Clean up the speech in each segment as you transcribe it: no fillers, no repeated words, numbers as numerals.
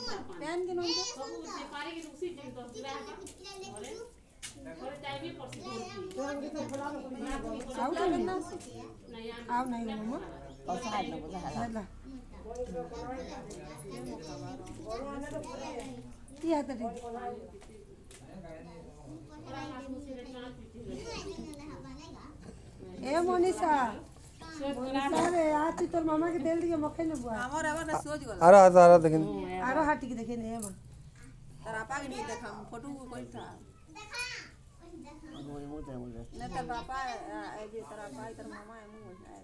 PAN କି ନୁହଁ ଆଉ କେମିତି ନା ଆଉ ନାହିଁ ମାମା ହେଲା କି ହାତରେ ए मनीषा मनीषा रे आज तोर मामा के देल दिए मखे ने बुआ हमर एवर ना सोच गला आरा देख आरो हाटी के देखे ने मां तार आपा के नहीं देखा फोटो कोई था न तार पापा ए जे तार आपा तार मामा है मुंह है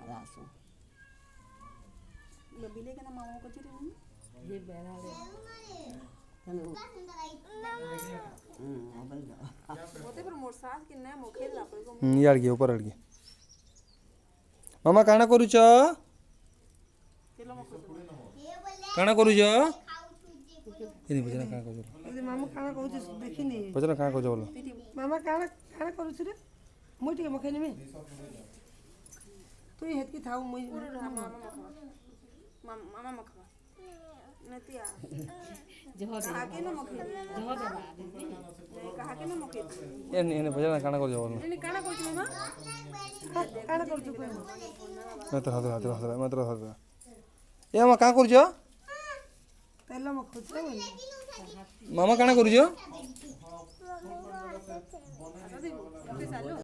रासो ये बिले के ना मामा को चुरी नहीं ये बेरा ले होते पर मोर सास के ना मुखे ला पर यार के ऊपर अड़गे मामा काना करूछ काना करूछ इने बजना काना करूछ मामा काना कहू देखिनी बजना काना करूछ बोलो मामा काना काना करू रे मुई टिके मखे ने तू हेत की थाऊ मुई मामा मखवा नतिया जहो दे आके न मखे जहो दे कहा के न मखे इने बजना काना करूछ बोलो इने काना कोइ मामा काना करू कोई मैं तो हाथ मैं तो हाथ ए मामा काना करूछ तेल मखु छे मामा काना करूछ